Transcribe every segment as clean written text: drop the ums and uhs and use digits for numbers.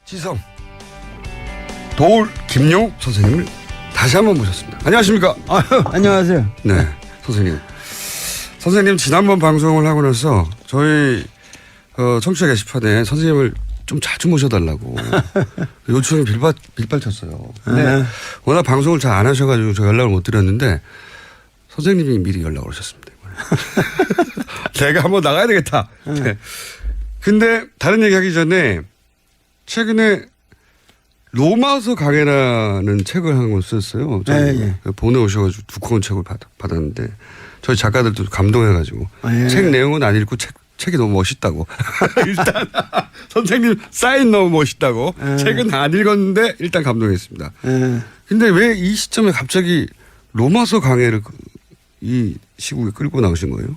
지성 도울 김용욱 선생님을 다시 한번 모셨습니다. 안녕하십니까? 안녕하세요. 네, 선생님 지난번 방송을 하고 나서 저희 청취자 게시판에 선생님을 좀 자주 모셔달라고 요청이 빌발쳤어요. 근데 워낙 방송을 잘 안 하셔가지고 저 연락을 못 드렸는데 선생님이 미리 연락을 오셨습니다. 제가 한번 나가야 되겠다. 네. 근데 다른 얘기하기 전에 최근에 로마서 강해라는 책을 한 권 썼어요. 네, 예. 보내오셔가지고 두꺼운 책을 받았는데 저희 작가들도 감동해가지고 예. 책 내용은 안 읽고 책이 너무 멋있다고. 일단 선생님 사인 너무 멋있다고. 책은 안 읽었는데 일단 감동했습니다. 근데 왜 이 시점에 갑자기 로마서 강해를 이 시국에 끌고 나오신 거예요?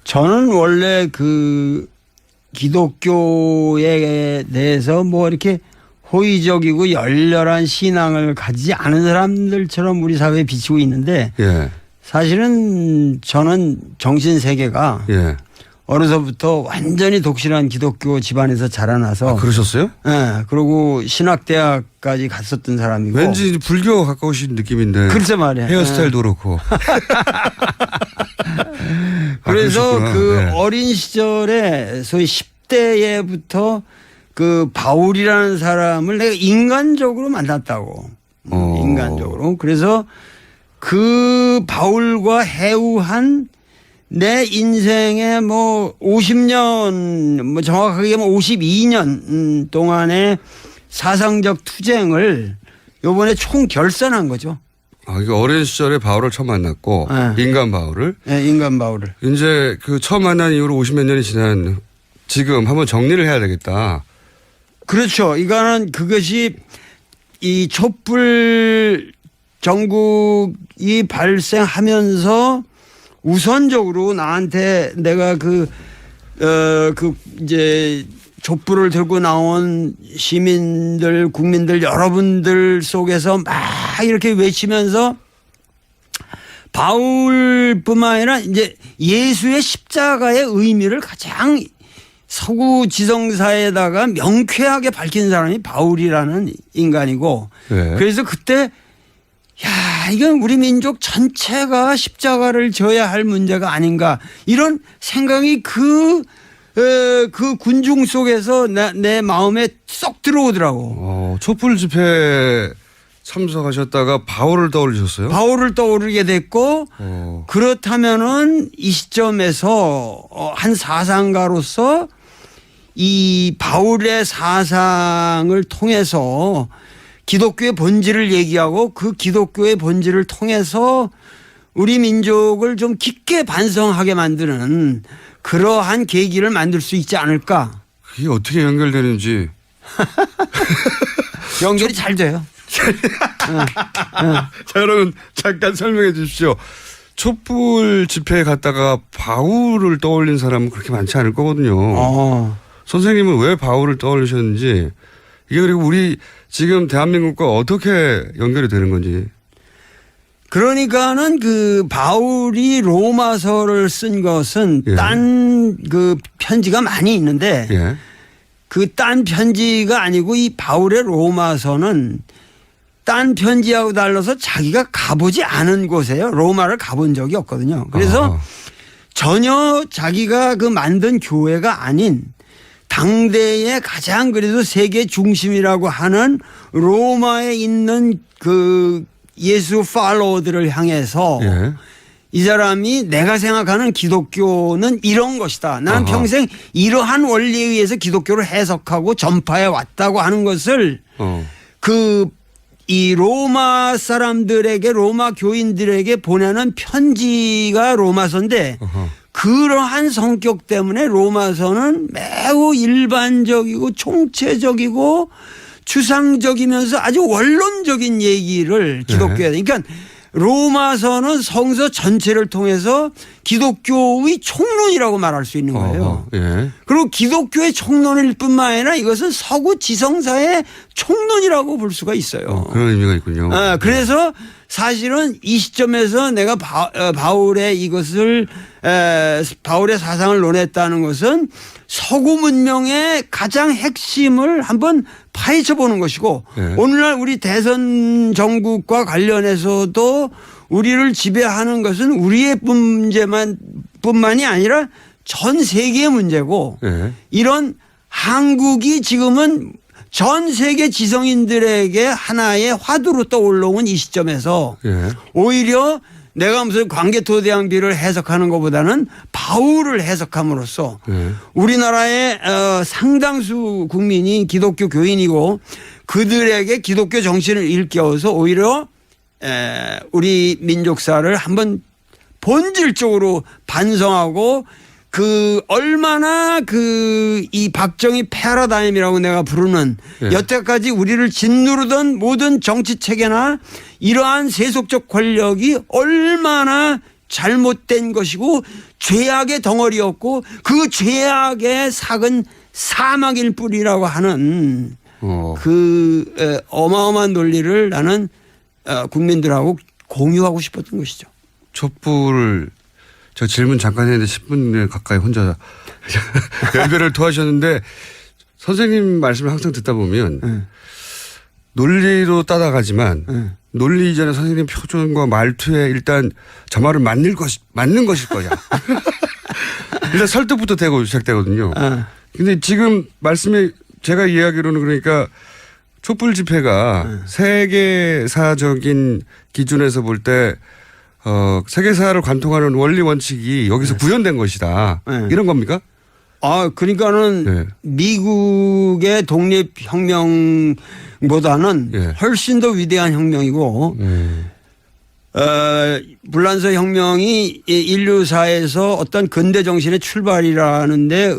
저는 원래 그 기독교에 대해서 뭐 이렇게 호의적이고 열렬한 신앙을 가지지 않은 사람들처럼 우리 사회에 비치고 있는데 예. 사실은 저는 정신 세계가 예. 어려서부터 완전히 독실한 기독교 집안에서 자라나서. 아, 그러셨어요? 네. 그리고 신학대학까지 갔었던 사람이고. 왠지 불교 가까우신 느낌인데. 글쎄 말이야. 헤어스타일도 그렇고. 그래서 그러셨구나. 그 네. 어린 시절에 소위 10대에부터 그 바울이라는 사람을 내가 인간적으로 만났다고. 인간적으로. 그래서 그 바울과 해우한 내 인생의 뭐 50년, 뭐 정확하게 뭐 52년 동안의 사상적 투쟁을 요번에 총 결산한 거죠. 아, 이게 어린 시절에 바울을 처음 만났고, 네. 인간 바울을. 네, 인간 바울을. 이제 그 처음 만난 이후로 50몇 년이 지난 지금 한번 정리를 해야 되겠다. 그렇죠. 이거는 그것이 이 촛불 정국이 발생하면서 우선적으로 나한테 내가 이제 촛불을 들고 나온 시민들, 국민들, 여러분들 속에서 막 이렇게 외치면서 바울뿐만 아니라 이제 예수의 십자가의 의미를 가장 서구 지성사에다가 명쾌하게 밝힌 사람이 바울이라는 인간이고. 네. 그래서 그때 야, 이건 우리 민족 전체가 십자가를 져야 할 문제가 아닌가 이런 생각이 그 군중 속에서 내 마음에 쏙 들어오더라고. 촛불 집회 참석하셨다가 바울을 떠올리셨어요? 바울을 떠오르게 됐고 그렇다면은 이 시점에서 한 사상가로서 이 바울의 사상을 통해서 기독교의 본질을 얘기하고 그 기독교의 본질을 통해서 우리 민족을 좀 깊게 반성하게 만드는 그러한 계기를 만들 수 있지 않을까. 그게 어떻게 연결되는지. 연결이 잘 돼요. 자, 여러분 잠깐 설명해 주십시오. 촛불 집회에 갔다가 바울을 떠올린 사람은 그렇게 많지 않을 거거든요. 선생님은 왜 바울을 떠올리셨는지, 이게 그리고 우리 지금 대한민국과 어떻게 연결이 되는 건지. 그러니까는 그 바울이 로마서를 쓴 것은 예. 딴 그 편지가 많이 있는데 예. 그 딴 편지가 아니고 이 바울의 로마서는 딴 편지하고 달라서 자기가 가보지 않은 곳에요. 로마를 가본 적이 없거든요. 그래서 전혀 자기가 그 만든 교회가 아닌 당대의 가장 그래도 세계 중심이라고 하는 로마에 있는 그 예수 팔로워들을 향해서 예. 이 사람이 내가 생각하는 기독교는 이런 것이다. 나는 평생 이러한 원리에 의해서 기독교를 해석하고 전파해 왔다고 하는 것을 이 로마 사람들에게, 로마 교인들에게 보내는 편지가 로마서인데 그러한 성격 때문에 로마서는 매우 일반적이고 총체적이고 추상적이면서 아주 원론적인 얘기를 기독교에. 그러니까 로마서는 성서 전체를 통해서 기독교의 총론이라고 말할 수 있는 거예요. 예. 그리고 기독교의 총론일 뿐만 아니라 이것은 서구 지성사의 총론이라고 볼 수가 있어요. 그런 의미가 있군요. 그래서 사실은 이 시점에서 내가 바울의 이것을 바울의 사상을 논했다는 것은 서구 문명의 가장 핵심을 한번 파헤쳐 보는 것이고 네. 오늘날 우리 대선 정국과 관련해서도 우리를 지배하는 것은 우리의 뿐만이 아니라 전 세계의 문제고 네. 이런 한국이 지금은 전 세계 지성인들에게 하나의 화두로 떠올라온 이 시점에서 예. 오히려 내가 무슨 광개토대왕비를 해석하는 것보다는 바울을 해석함으로써 예. 우리나라의 상당수 국민이 기독교 교인이고 그들에게 기독교 정신을 일깨워서 오히려 우리 민족사를 한번 본질적으로 반성하고 그 얼마나 이 박정희 패러다임이라고 내가 부르는 예. 여태까지 우리를 짓누르던 모든 정치 체계나 이러한 세속적 권력이 얼마나 잘못된 것이고 죄악의 덩어리였고 그 죄악의 삭은 사막일 뿐이라고 하는 그 어마어마한 논리를 나는 국민들하고 공유하고 싶었던 것이죠. 촛불을 저 질문 잠깐 했는데 10분 가까이 혼자 연배를 토하셨는데 선생님 말씀을 항상 듣다 보면 논리로 따라가지만 논리 이전에 선생님 표정과 말투에 일단 저 말은 맞는 것일 거야. 일단 설득부터 되고 시작되거든요. 근데 지금 말씀에 제가 이야기로는 그러니까 촛불 집회가 세계사적인 기준에서 볼 때 세계사를 관통하는 원리 원칙이 여기서 구현된 것이다. 이런 겁니까? 그러니까는 미국의 독립혁명보다는 훨씬 더 위대한 혁명이고 불란서 혁명이 인류사에서 어떤 근대 정신의 출발이라는데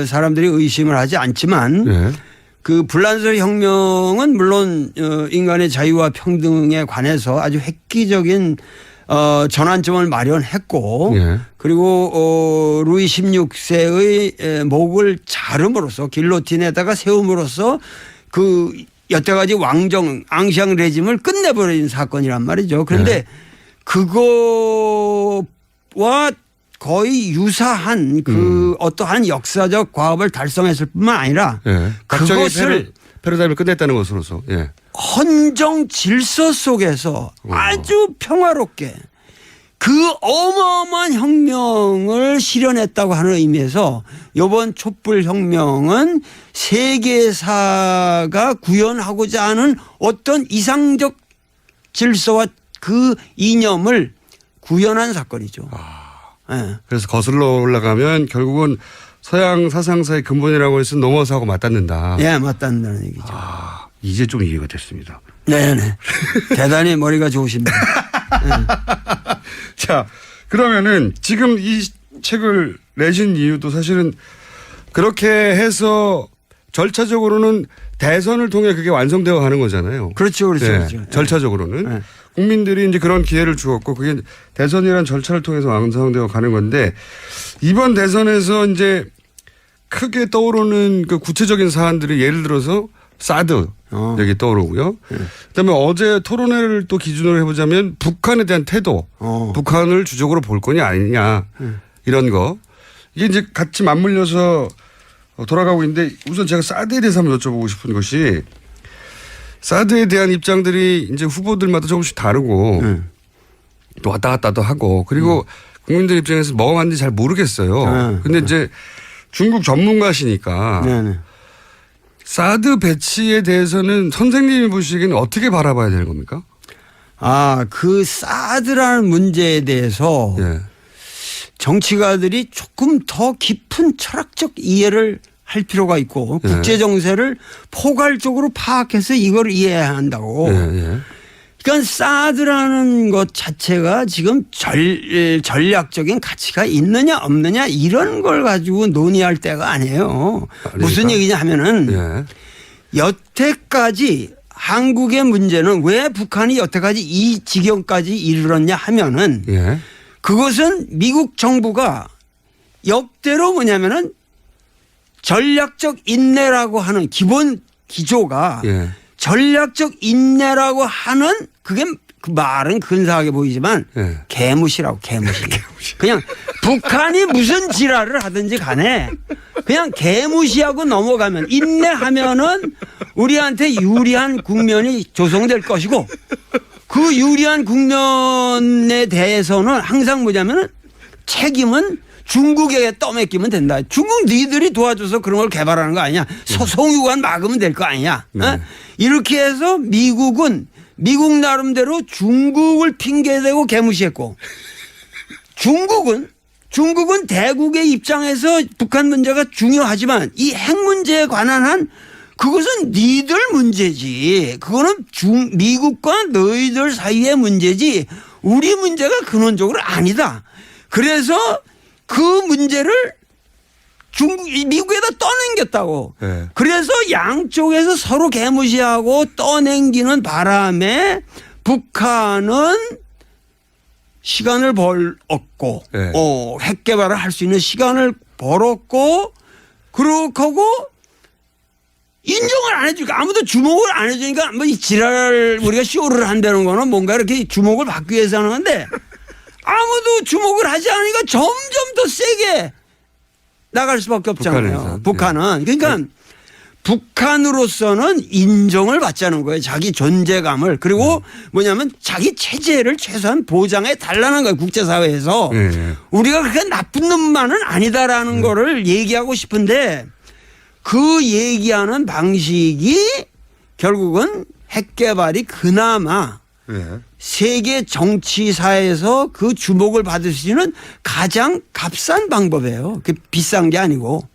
사람들이 의심을 하지 않지만 그 불란서 혁명은 물론 인간의 자유와 평등에 관해서 아주 획기적인 전환점을 마련했고 그리고 루이 16세의 목을 자름으로써 길로틴에다가 세움으로써 그 여태까지 왕정 앙시앙 레짐을 끝내버린 사건이란 말이죠. 그런데 그거와 거의 유사한 그 어떠한 역사적 과업을 달성했을 뿐만 아니라 그것을 패러다임을 끝냈다는 것으로서 헌정 질서 속에서 아주 평화롭게 그 어마어마한 혁명을 실현했다고 하는 의미에서 이번 촛불 혁명은 세계사가 구현하고자 하는 어떤 이상적 질서와 그 이념을 구현한 사건이죠. 그래서 거슬러 올라가면 결국은 서양 사상사의 근본이라고 해서 넘어서 하고 맞닿는다. 맞닿는다는 얘기죠. 이제 좀 이해가 됐습니다. 네네. 대단히 머리가 좋으십니다. 자, 그러면은 지금 이 책을 내신 이유도 사실은 그렇게 해서 절차적으로는 대선을 통해 그게 완성되어 가는 거잖아요. 그렇죠. 그렇죠. 절차적으로는. 국민들이 이제 그런 기회를 주었고 그게 대선이라는 절차를 통해서 완성되어 가는 건데 이번 대선에서 이제 크게 떠오르는 그 구체적인 사안들이 예를 들어서 사드 여기 떠오르고요. 그다음에 어제 토론회를 또 기준으로 해보자면 북한에 대한 태도, 북한을 주적으로 볼 거냐 아니냐 이런 거 이게 이제 같이 맞물려서 돌아가고 있는데 우선 제가 사드에 대해서 한번 여쭤보고 싶은 것이 사드에 대한 입장들이 이제 후보들마다 조금씩 다르고 또 왔다 갔다도 하고 그리고 국민들 입장에서 뭐가 맞는지 잘 모르겠어요. 근데 이제 중국 전문가시니까 사드 배치에 대해서는 선생님이 보시기에는 어떻게 바라봐야 되는 겁니까? 그 사드라는 문제에 대해서 정치가들이 조금 더 깊은 철학적 이해를 할 필요가 있고 국제 정세를 포괄적으로 파악해서 이걸 이해해야 한다고. 그러니까 사드라는 것 자체가 지금 전략적인 가치가 있느냐 없느냐 이런 걸 가지고 논의할 때가 아니에요. 그러니까? 무슨 얘기냐 하면은 여태까지 한국의 문제는 왜 북한이 여태까지 이 지경까지 이르렀냐 하면은 그것은 미국 정부가 역대로 뭐냐면은 전략적 인내라고 하는 기본 기조가 예. 전략적 인내라고 하는 그게 그 말은 근사하게 보이지만 예. 개무시라고 개무시. 그냥 북한이 무슨 지랄을 하든지 간에 그냥 개무시하고 넘어가면 인내하면은 우리한테 유리한 국면이 조성될 것이고 그 유리한 국면에 대해서는 항상 뭐냐면은 책임은 중국에게 떠맡기면 된다. 중국 니들이 도와줘서 그런 걸 개발하는 거 아니야. 송유관 막으면 될 거 아니야. 어? 이렇게 해서 미국은 미국 나름대로 중국을 핑계대고 개무시했고 중국은 대국의 입장에서 북한 문제가 중요하지만 이 핵 문제에 관한 한 그것은 니들 문제지. 그거는 미국과 너희들 사이의 문제지 우리 문제가 근원적으로 아니다. 그래서 그 문제를 미국에다 떠넘겼다고. 네. 그래서 양쪽에서 서로 개무시하고 떠넘기는 바람에 북한은 시간을 벌었고 네. 핵 개발을 할 수 있는 시간을 벌었고 그렇고 인정을 안 해주니까 아무도 주목을 안 해주니까 뭐 이 지랄 우리가 쇼를 한다는 거는 뭔가 이렇게 주목을 받기 위해서 하는 건데 아무도 주목을 하지 않으니까 점점 더 세게 나갈 수밖에 없잖아요. 북한은. 그러니까 북한으로서는 인정을 받자는 거예요. 자기 존재감을. 그리고 뭐냐면 자기 체제를 최소한 보장해 달라는 거예요. 국제사회에서. 우리가 그렇게 나쁜 놈만은 아니다라는 거를 얘기하고 싶은데 그 얘기하는 방식이 결국은 핵 개발이 그나마 세계 정치사에서 그 주목을 받을 수 있는 가장 값싼 방법이에요. 그 비싼 게 아니고.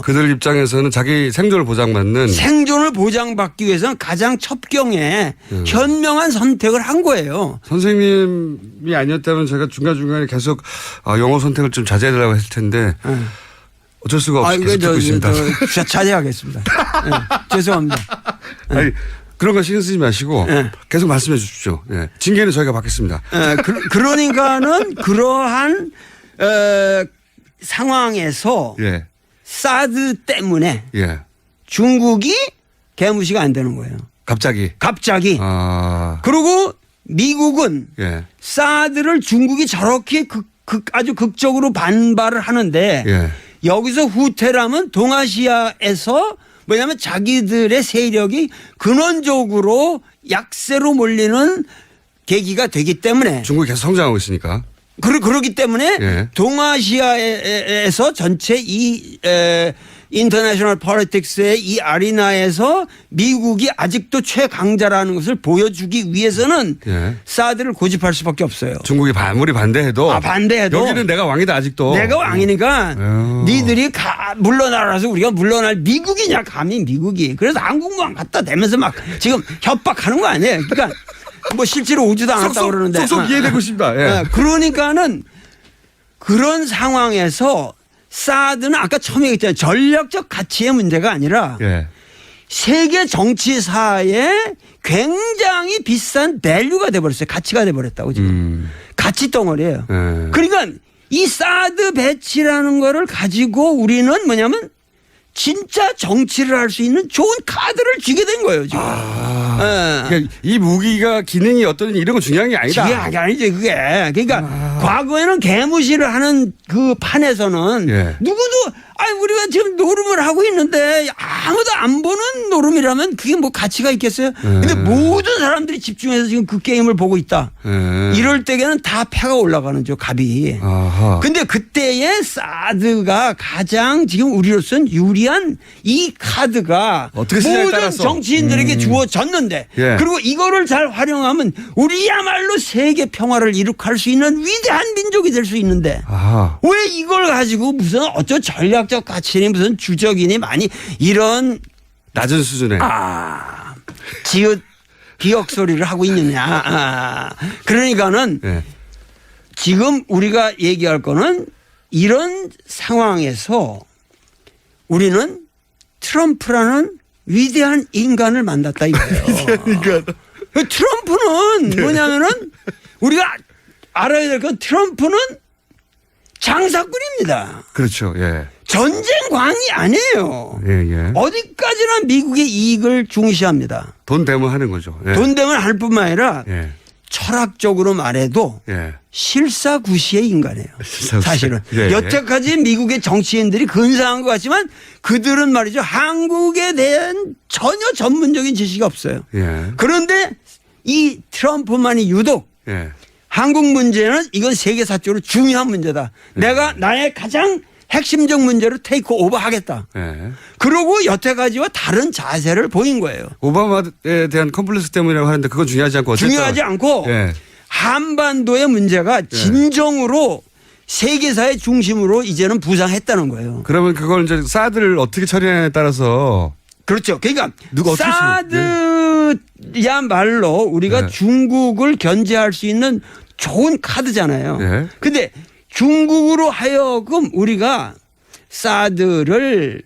그들 입장에서는 자기 생존을 보장받는 생존을 보장받기 위해서는 가장 첩경에 현명한 선택을 한 거예요. 선생님이 아니었다면 제가 중간중간에 계속 영어 선택을 좀 자제해달라고 했을 텐데 어쩔 수가 없이 계속 듣고 있습니다. 자제하겠습니다. 네, 죄송합니다. 아니, 그런 거 신경 쓰지 마시고 계속 말씀해 주십시오. 징계는 저희가 받겠습니다. 그러니까는 그러한 상황에서 사드 때문에 중국이 개무시가 안 되는 거예요. 갑자기. 그리고 미국은 사드를 중국이 저렇게 아주 극적으로 반발을 하는데 여기서 후퇴라면 동아시아에서 뭐냐면 자기들의 세력이 근원적으로 약세로 몰리는 계기가 되기 때문에 중국이 계속 성장하고 있으니까. 그러기 때문에 동아시아에서 전체 이 인터내셔널 폴리틱스의 이 아리나에서 미국이 아직도 최강자라는 것을 보여주기 위해서는 사드를 고집할 수밖에 없어요. 중국이 아무리 반대해도 여기는 내가 왕이다 아직도. 내가 왕이니까 니들이 물러나라서 우리가 물러날 미국이냐 감히 미국이. 그래서 한국만 갖다 대면서 막 지금 협박하는 거 아니에요. 그러니까 뭐 실제로 오지도 않았다고 그러는데. 쏙 이해되고 있습니다. 그러니까는 그런 상황에서 사드는 아까 처음에 얘기했잖아요. 전략적 가치의 문제가 아니라 세계 정치사에 굉장히 비싼 밸류가 돼버렸어요. 가치가 돼버렸다고 지금. 가치 덩어리예요. 그러니까 이 사드 배치라는 거를 가지고 우리는 뭐냐면 진짜 정치를 할 수 있는 좋은 카드를 쥐게 된 거예요 지금. 그러니까 이 무기가 기능이 어떤 이런 건 중요한 게 아니다. 중요한 게 아니지 그게. 그러니까 과거에는 개무시를 하는 그 판에서는 누구도 우리가 지금 노름을 하고 있는데 아무도 안 보는 노름이라면 그게 뭐 가치가 있겠어요? 근데 모든 사람들이 집중해서 지금 그 게임을 보고 있다. 이럴 때에는 다 패가 올라가는 죠 갑이. 근데 그때의 사드가 가장 지금 우리로서는 유리한 이 카드가 모든 정치인들에게 주어졌는데 그리고 이거를 잘 활용하면 우리야말로 세계 평화를 이룩할 수 있는 위대한 민족이 될 수 있는데 왜 이걸 가지고 무슨 어쩌 전략적 가치니 무슨 주적이니 많이 이런 낮은 수준에 지읒 기억 소리를 하고 있느냐. 그러니까는 지금 우리가 얘기할 거는 이런 상황에서 우리는 트럼프라는 위대한 인간을 만났다 이거예요. 트럼프는 뭐냐면은 우리가 알아야 될 건 트럼프는 장사꾼입니다. 그렇죠. 예. 전쟁광이 아니에요. 예, 예. 어디까지나 미국의 이익을 중시합니다. 돈 되면 하는 거죠. 예. 돈 되면 할 뿐만 아니라 예. 철학적으로 말해도 예. 실사구시의 인간이에요. 실사구시. 사실은. 예. 여태까지 미국의 정치인들이 근사한 것 같지만 그들은 말이죠. 한국에 대한 전혀 전문적인 지식이 없어요. 예. 그런데 이 트럼프만이 유독 예. 한국 문제는 이건 세계사적으로 중요한 문제다. 내가 나의 가장 핵심적 문제로 테이크 오버 하겠다. 예. 그러고 여태까지와 다른 자세를 보인 거예요. 오바마에 대한 컴플렉스 때문이라고 하는데 그건 중요하지 않고 어쨌든 중요하지 않고 예. 한반도의 문제가 진정으로 세계사의 중심으로 이제는 부상했다는 거예요. 그러면 그걸 이제 사드를 어떻게 처리하냐에 따라서 그렇죠. 그러니까 누가 어떻게 사드야말로 우리가 네. 중국을 견제할 수 있는 좋은 카드잖아요. 네. 근데 중국으로 하여금 우리가 사드를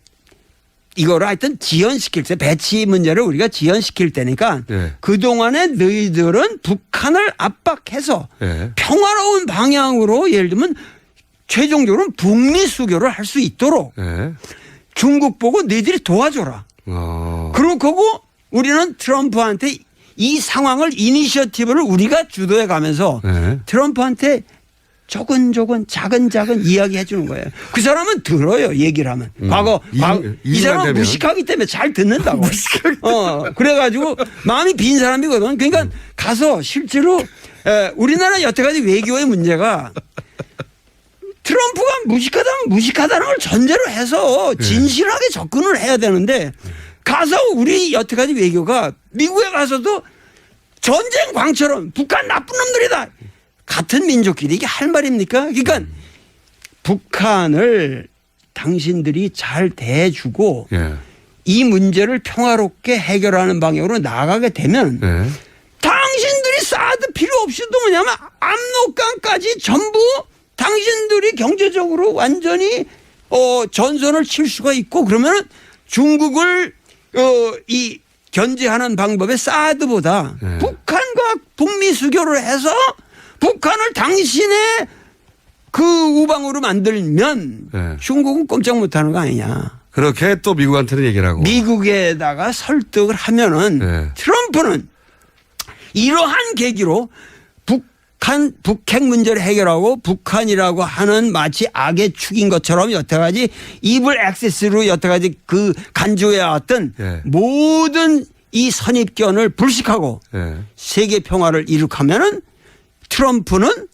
이거를 하여튼 지연시킬 때 배치 문제를 우리가 지연시킬 때니까 네. 그동안에 너희들은 북한을 압박해서 네. 평화로운 방향으로 예를 들면 최종적으로는 북미 수교를 할 수 있도록 예. 중국 보고 너희들이 도와줘라. 그러고 우리는 트럼프한테 이 상황을 이니셔티브를 우리가 주도해 가면서 네. 트럼프한테 조근조근 작은 이야기해 주는 거예요. 그 사람은 들어요. 얘기를 하면. 과거 이 사람은 되면. 무식하기 때문에 잘 듣는다고. 그래가지고 마음이 빈 사람이거든. 그러니까 가서 실제로 우리나라 여태까지 외교의 문제가 트럼프가 무식하다는 걸 전제로 해서 진실하게 접근을 해야 되는데 가서 우리 여태까지 외교가 미국에 가서도 전쟁 광처럼 북한 나쁜 놈들이다. 같은 민족끼리 이게 할 말입니까? 그러니까 북한을 당신들이 잘 대해주고 예. 이 문제를 평화롭게 해결하는 방향으로 나아가게 되면 예. 당신들이 사드 필요 없이도 뭐냐면 압록강까지 전부 당신들이 경제적으로 완전히 전선을 칠 수가 있고 그러면 중국을 이 견제하는 방법에 사드보다 네. 북한과 북미 수교를 해서 북한을 당신의 그 우방으로 만들면 네. 중국은 꼼짝 못하는 거 아니냐. 그렇게 또 미국한테는 얘기를 하고. 미국에다가 설득을 하면은 네. 트럼프는 이러한 계기로 북핵 문제를 해결하고 북한이라고 하는 마치 악의 축인 것처럼 여태까지 이블 액세스로 여태까지 그 간주해왔던 네. 모든 이 선입견을 불식하고 네. 세계 평화를 이룩하면은 트럼프는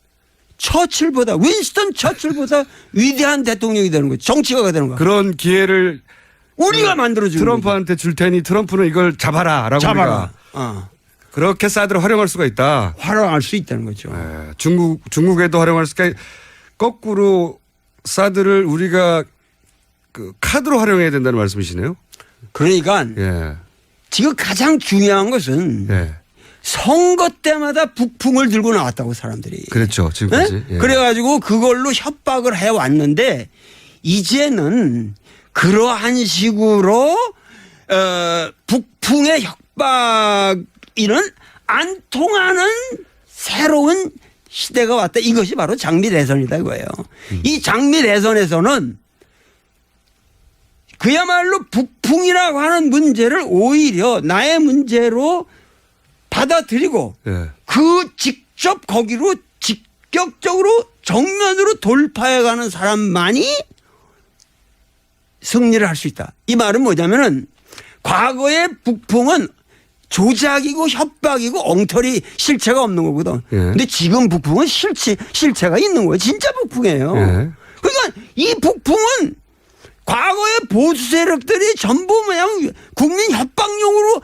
윈스턴 처칠보다 위대한 대통령이 되는 거죠. 정치가가 되는 거예요. 그런 기회를 우리가 만들어주는 트럼프한테 줄 테니 트럼프는 이걸 잡아라라고 잡아라. 우리가 그렇게 사드를 활용할 수가 있다. 활용할 수 있다는 거죠. 예. 중국에도 활용할 수 있다. 거꾸로 사드를 우리가 그 카드로 활용해야 된다는 말씀이시네요. 그러니까 예. 지금 가장 중요한 것은 예. 선거 때마다 북풍을 들고 나왔다고 사람들이. 그렇죠. 지금까지. 네? 예. 그래가지고 그걸로 협박을 해왔는데 이제는 그러한 식으로 북풍의 협박이는 안 통하는 새로운 시대가 왔다. 이것이 바로 장미 대선이다 이거예요. 이 장미 대선에서는 그야말로 북풍이라고 하는 문제를 오히려 나의 문제로 받아들이고 예. 그 직접 거기로 직격적으로 정면으로 돌파해가는 사람만이 승리를 할 수 있다. 이 말은 뭐냐면은 과거의 북풍은 조작이고 협박이고 엉터리 실체가 없는 거거든. 예. 근데 지금 북풍은 실체가 있는 거예요. 진짜 북풍이에요. 예. 그러니까 이 북풍은 과거의 보수 세력들이 전부 그냥 국민 협박용으로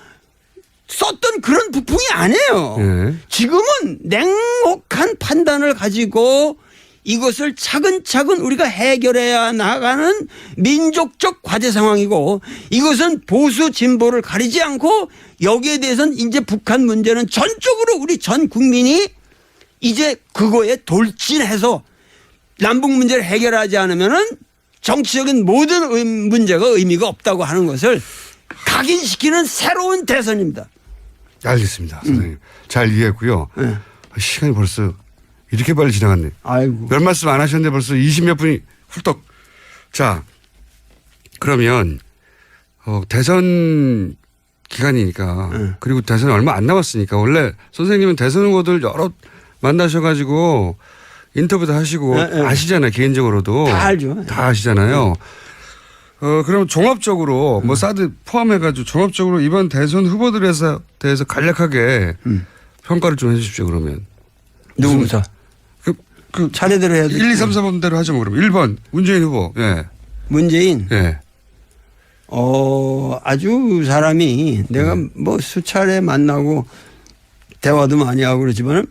썼던 그런 북풍이 아니에요. 예. 지금은 냉혹한 판단을 가지고 이것을 차근차근 우리가 해결해야 나가는 민족적 과제 상황이고 이것은 보수 진보를 가리지 않고 여기에 대해서는 이제 북한 문제는 전적으로 우리 전 국민이 이제 그거에 돌진해서 남북 문제를 해결하지 않으면은 정치적인 모든 문제가 의미가 없다고 하는 것을 각인시키는 새로운 대선입니다. 알겠습니다. 선생님. 잘 이해했고요. 네. 시간이 벌써 이렇게 빨리 지나갔네. 아이고. 별 말씀 안 하셨는데 벌써 20몇 분이 훌떡. 자, 그러면 대선 기간이니까 그리고 대선이 얼마 안 남았으니까 원래 선생님은 대선 후보들 여러 만나셔가지고 인터뷰도 하시고 아시잖아요. 개인적으로도. 다 알죠. 다 아시잖아요. 그럼 종합적으로 뭐 사드 포함해가지고 종합적으로 이번 대선 후보들에 대해서 간략하게 평가를 좀 해 주십시오. 그러면. 누구부터? 그 차례대로 해야 돼. 1, 2, 3, 4번대로 하죠. 그러면 1번 문재인 후보. 예. 문재인. 예. 아주 사람이 내가 뭐 수차례 만나고 대화도 많이 하고 그러지만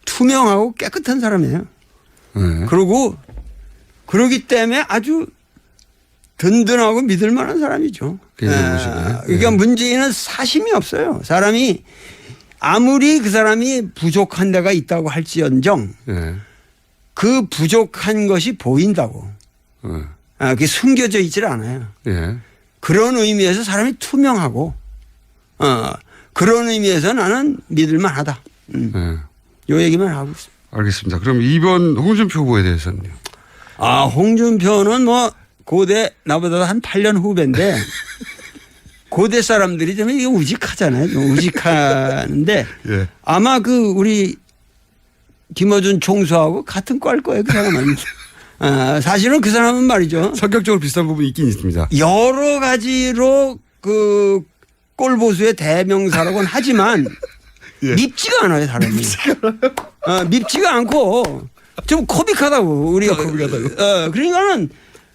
투명하고 깨끗한 사람이에요. 예. 그리고 그러기 때문에 아주 든든하고 믿을 만한 사람이죠. 그러니까 문재인은 사심이 없어요. 사람이 아무리 그 사람이 부족한 데가 있다고 할지언정 예. 그 부족한 것이 보인다고. 그게 숨겨져 있질 않아요. 예. 그런 의미에서 사람이 투명하고 그런 의미에서 나는 믿을 만하다. 요 얘기만 하고 있습니다. 알겠습니다. 그럼 2번 홍준표 후보에 대해서는요. 홍준표는 뭐 고대 나보다 한 8년 후배인데 고대 사람들이 좀 이게 우직하잖아요. 좀 우직하는데 예. 아마 그 우리 김어준 총수하고 같은 과일 거예요. 그 사람은. 사실은 그 사람은 말이죠. 성격적으로 비슷한 부분이 있긴 있습니다. 여러 가지로 그 꼴보수의 대명사라고는 하지만 예. 밉지가 않아요. 사람이. 밉지가 않고 좀 코믹하다고. 우리가. 코믹하다고. 그러니까는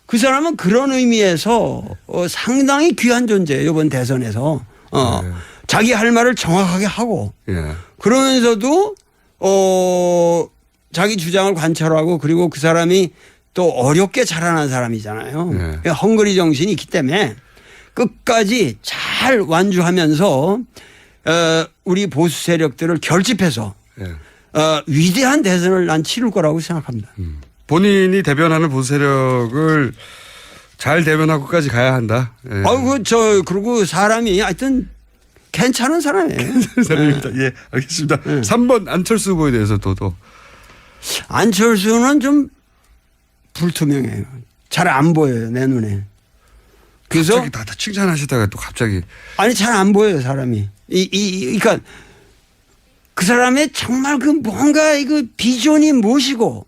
그 사람은 그런 의미에서 상당히 귀한 존재예요. 이번 대선에서. 네. 자기 할 말을 정확하게 하고 예. 그러면서도 자기 주장을 관철하고 그리고 그 사람이 또 어렵게 자라난 사람이잖아요. 네. 헝그리 정신이 있기 때문에 끝까지 잘 완주하면서 우리 보수 세력들을 결집해서 예. 위대한 대선을 난 치를 거라고 생각합니다. 본인이 대변하는 보수 세력을 잘 대변하고까지 가야 한다. 예. 그리고 사람이 하여튼 괜찮은 사람이에요. 사람입니다. 예, 알겠습니다. 3번 안철수 후보에 대해서 또. 안철수는 좀 불투명해요. 잘 안 보여요, 내 눈에. 그래서 갑자기 다 칭찬하시다가 또 갑자기. 아니 잘 안 보여요, 사람이. 그러니까 그 사람의 정말 그 뭔가 그 비전이 무엇이고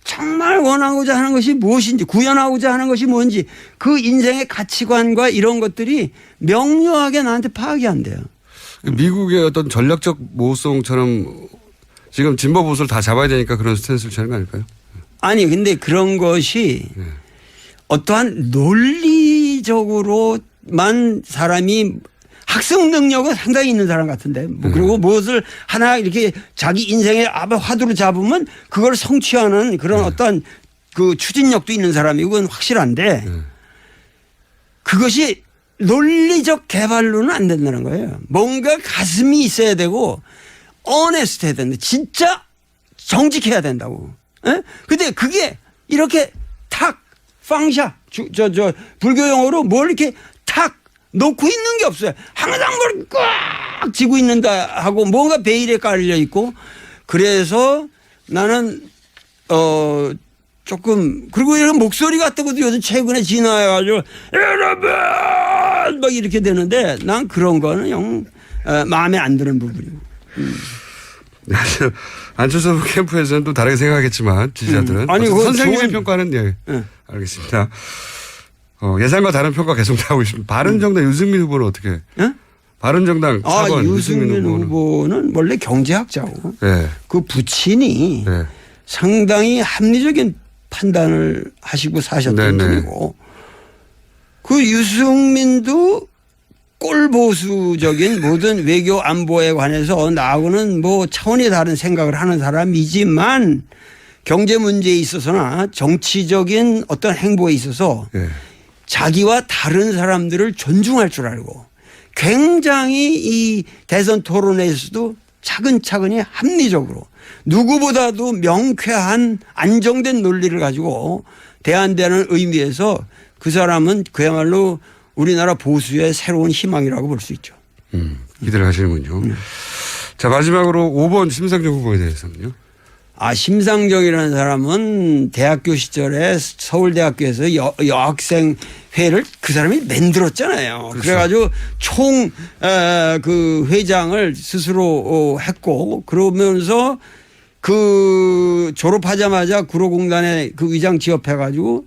정말 원하고자 하는 것이 무엇인지 구현하고자 하는 것이 뭔지 그 인생의 가치관과 이런 것들이 명료하게 나한테 파악이 안 돼요. 미국의 어떤 전략적 모성처럼 지금 진보 보수를 다 잡아야 되니까 그런 스탠스를 취하는 거 아닐까요? 아니 근데 그런 것이 어떠한 논리적으로만 사람이 학습 능력은 상당히 있는 사람 같은데 그리고 무엇을 하나 이렇게 자기 인생의 화두로 잡으면 그걸 성취하는 그런 어떤 그 추진력도 있는 사람이 그건 확실한데 그것이 논리적 개발로는 안 된다는 거예요. 뭔가 가슴이 있어야 되고 어네스트 해야 된다. 진짜 정직해야 된다고. 근데 그게 이렇게 탁 팡샤 불교 용어로 뭘 이렇게 탁 놓고 있는 게 없어요. 항상 뭘 꽉 쥐고 있는다 하고 뭔가 베일에 깔려 있고 그래서 나는 조금 그리고 이런 목소리 같은 것도 요즘 최근에 진화해가지고 여러분 막 이렇게 되는데 난 그런 거는 영 마음에 안 드는 부분이고. 안철수 후보 캠프에서는 또 다르게 생각하겠지만 지지자들은 아니 선생님의 평가는 예. 알겠습니다. 예상과 다른 평가 계속 나오고 있습니다. 바른정당 유승민 후보는 어떻게? 바른정당 4번 유승민 후보는 원래 경제학자고 네. 그 부친이 네. 상당히 합리적인 판단을 하시고 사셨던 분이고 그 유승민도 꼴보수적인 모든 외교 안보에 관해서 나하고는 뭐 차원이 다른 생각을 하는 사람이지만 경제 문제에 있어서나 정치적인 어떤 행보에 있어서 자기와 다른 사람들을 존중할 줄 알고 굉장히 이 대선 토론회에서도 차근차근히 합리적으로 누구보다도 명쾌한 안정된 논리를 가지고 대한다는 의미에서 그 사람은 그야말로 우리나라 보수의 새로운 희망이라고 볼 수 있죠. 기대를 하시는군요. 자, 마지막으로 5번 심상정 후보에 대해서는요. 심상정이라는 사람은 대학교 시절에 서울대학교에서 여학생회를 그 사람이 만들었잖아요. 그렇죠. 그래가지고 그 회장을 스스로 했고 그러면서 그 졸업하자마자 구로공단에 그 위장 취업해가지고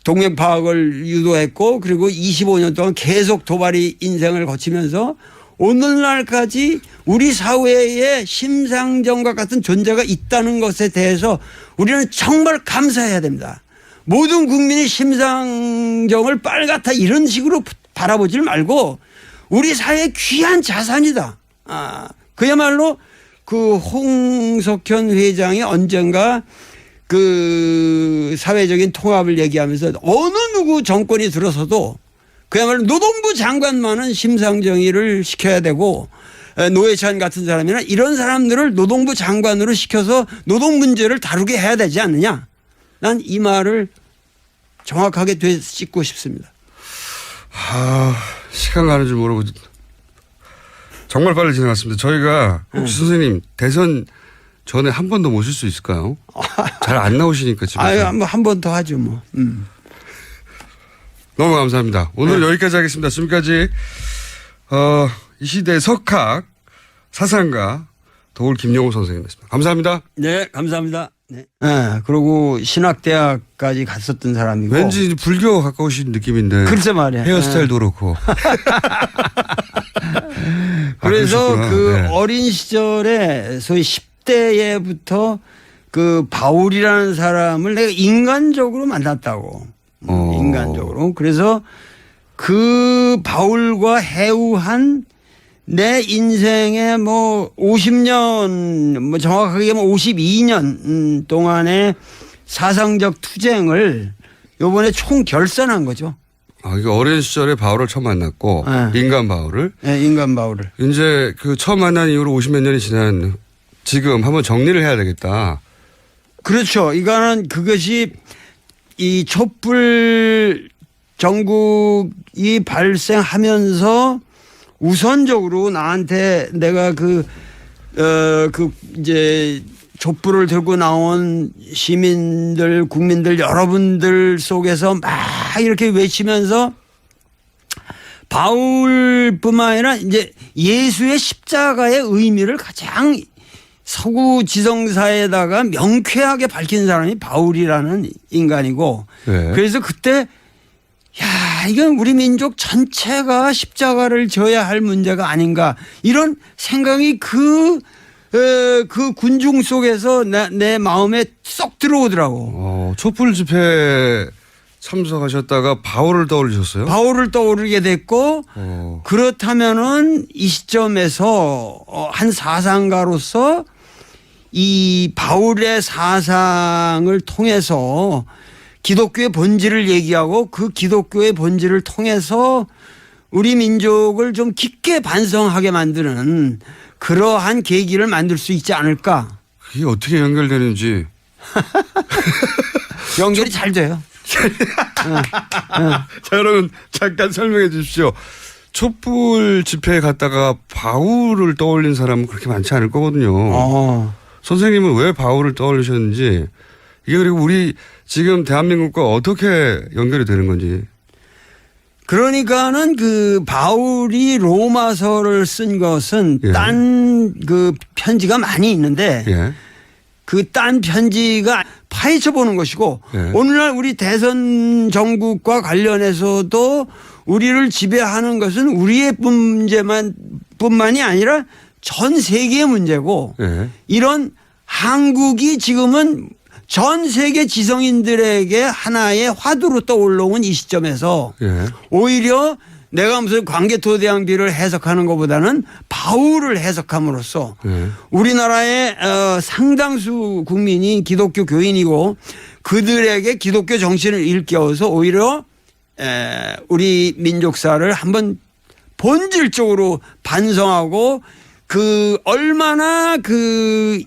동맥 파악을 유도했고 그리고 25년 동안 계속 도발이 인생을 거치면서 오늘날까지 우리 사회에 심상정과 같은 존재가 있다는 것에 대해서 우리는 정말 감사해야 됩니다. 모든 국민이 심상정을 빨갛다 이런 식으로 바라보지 말고 우리 사회의 귀한 자산이다. 그야말로 그 홍석현 회장이 언젠가 그 사회적인 통합을 얘기하면서 어느 누구 정권이 들어서도 그야말로 노동부 장관만은 심상정의를 시켜야 되고 노회찬 같은 사람이나 이런 사람들을 노동부 장관으로 시켜서 노동 문제를 다루게 해야 되지 않느냐. 난 이 말을 정확하게 되짚고 싶습니다. 시간 가는 줄 모르고 정말 빨리 지나갔습니다. 저희가 혹시 선생님 대선 전에 한 번 더 모실 수 있을까요? 잘 안 나오시니까 집에서. 한 번 더 하죠 뭐. 너무 감사합니다. 오늘 여기까지 하겠습니다. 지금까지 이 시대의 석학 사상가 도울 김영우 선생님이었습니다. 감사합니다. 네, 감사합니다. 네. 그리고 신학대학까지 갔었던 사람이고. 왠지 불교 가까우신 느낌인데. 글쎄 말이야. 헤어스타일도 그렇고. 그래서 그러셨구나. 그 네. 어린 시절에 소위 10대에부터 그 바울이라는 사람을 내가 인간적으로 만났다고. 인간적으로. 그래서 그 바울과 해우한 내 인생의 뭐 50년 뭐 정확하게 뭐 52년 동안의 사상적 투쟁을 요번에 총 결산한 거죠. 이게 어린 시절에 바울을 처음 만났고 인간 바울을. 네, 인간 바울을. 이제 그 처음 만난 이후로 50몇 년이 지난 지금 한번 정리를 해야 되겠다. 그렇죠. 이거는 그것이 이 촛불 정국이 발생하면서 우선적으로 나한테 내가 이제 촛불을 들고 나온 시민들, 국민들, 여러분들 속에서 막 이렇게 외치면서 바울뿐만 아니라 이제 예수의 십자가의 의미를 가장 서구 지성사에다가 명쾌하게 밝힌 사람이 바울이라는 인간이고 네. 그래서 그때 이건 우리 민족 전체가 십자가를 져야 할 문제가 아닌가 이런 생각이 그 군중 속에서 내 마음에 쏙 들어오더라고. 촛불 집회에 참석하셨다가 바울을 떠올리셨어요? 바울을 떠오르게 됐고 그렇다면은 이 시점에서 한 사상가로서 이 바울의 사상을 통해서 기독교의 본질을 얘기하고 그 기독교의 본질을 통해서 우리 민족을 좀 깊게 반성하게 만드는 그러한 계기를 만들 수 있지 않을까. 그게 어떻게 연결되는지. 연결이 잘 돼요. 자, 여러분 잠깐 설명해 주십시오. 촛불 집회에 갔다가 바울을 떠올린 사람은 그렇게 많지 않을 거거든요. 선생님은 왜 바울을 떠올리셨는지 이게 그리고 우리 지금 대한민국과 어떻게 연결이 되는 건지. 그러니까는 그 바울이 로마서를 쓴 것은 딴 그 편지가 많이 있는데 그 딴 편지가 파헤쳐 보는 것이고 오늘날 우리 대선 정국과 관련해서도 우리를 지배하는 것은 우리의 뿐만이 아니라 전 세계의 문제고 이런 한국이 지금은 전 세계 지성인들에게 하나의 화두로 떠올라온 이 시점에서 오히려 내가 무슨 광개토대왕비를 해석하는 것보다는 바울을 해석함으로써 우리나라의 상당수 국민이 기독교 교인이고 그들에게 기독교 정신을 일깨워서 오히려 우리 민족사를 한번 본질적으로 반성하고 그 얼마나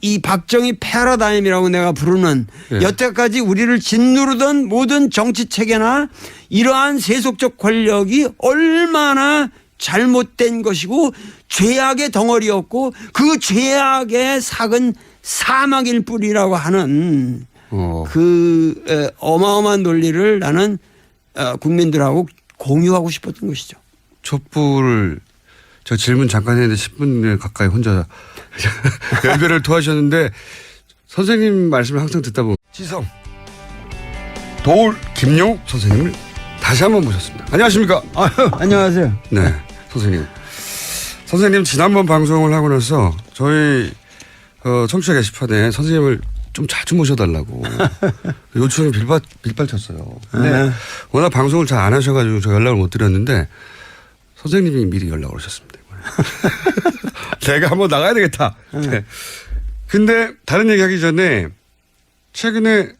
이 박정희 패러다임이라고 내가 부르는 여태까지 우리를 짓누르던 모든 정치 체계나 이러한 세속적 권력이 얼마나 잘못된 것이고 죄악의 덩어리였고 그 죄악의 삭은 사망일 뿐이라고 하는 그 어마어마한 논리를 나는 국민들하고 공유하고 싶었던 것이죠. 촛불을 저 질문 잠깐 했는데 10분 가까이 혼자 연결을 토하셨는데 선생님 말씀을 항상 듣다 보면 지성 도울 김용 선생님을 다시 한번 모셨습니다. 안녕하십니까? 안녕하세요. 네, 선생님. 선생님 지난번 방송을 하고 나서 저희 청취자 게시판에 선생님을 좀 자주 모셔달라고 요청이 빌발쳤어요. 근데 워낙 방송을 잘 안 하셔가지고 저 연락을 못 드렸는데 선생님이 미리 연락을 오셨습니다. 제가 한번 나가야 되겠다. 네. 근데 다른 얘기하기 전에 최근에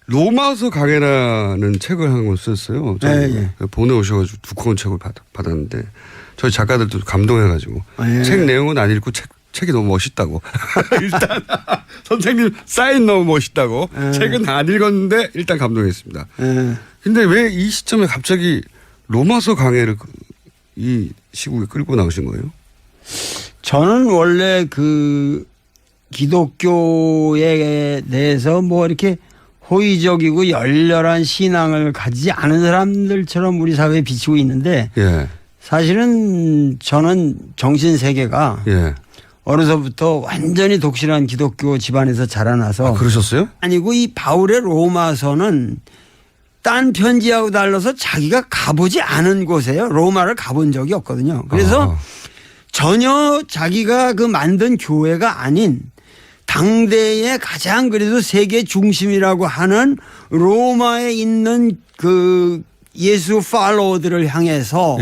로마서 강해라는 책을 한 권 썼어요. 보내오셔가지고 두꺼운 책을 받았는데 저희 작가들도 감동해가지고 책 내용은 안 읽고 책이 너무 멋있다고. 일단 선생님 사인 너무 멋있다고. 책은 안 읽었는데 일단 감동했습니다. 근데 왜 이 시점에 갑자기 로마서 강해를 이 시국에 끌고 나오신 거예요? 저는 원래 그 기독교에 대해서 뭐 이렇게 호의적이고 열렬한 신앙을 가지지 않은 사람들처럼 우리 사회에 비치고 있는데 사실은 저는 정신 세계가 어려서부터 완전히 독실한 기독교 집안에서 자라나서 그러셨어요? 아니고 이 바울의 로마서는 딴 편지하고 달라서 자기가 가보지 않은 곳에요. 로마를 가본 적이 없거든요. 그래서 전혀 자기가 그 만든 교회가 아닌 당대의 가장 그래도 세계 중심이라고 하는 로마에 있는 그 예수 팔로워들을 향해서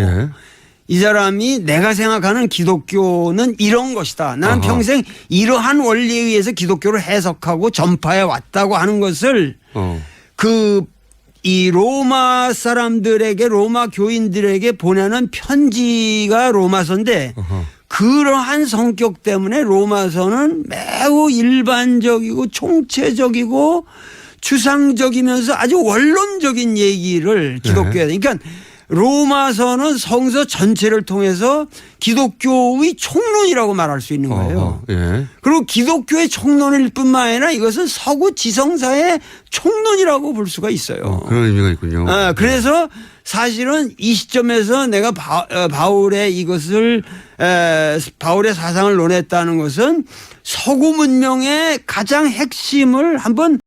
이 사람이 내가 생각하는 기독교는 이런 것이다. 나는 평생 이러한 원리에 의해서 기독교를 해석하고 전파해 왔다고 하는 것을 이 로마 사람들에게 로마 교인들에게 보내는 편지가 로마서인데 그러한 성격 때문에 로마서는 매우 일반적이고 총체적이고 추상적이면서 아주 원론적인 얘기를 기독교에 그러니까 로마서는 성서 전체를 통해서 기독교의 총론이라고 말할 수 있는 거예요. 그리고 기독교의 총론일 뿐만 아니라 이것은 서구 지성사의 총론이라고 볼 수가 있어요. 그런 의미가 있군요. 그래서 사실은 이 시점에서 내가 바울의 이것을 바울의 사상을 논했다는 것은 서구 문명의 가장 핵심을 한번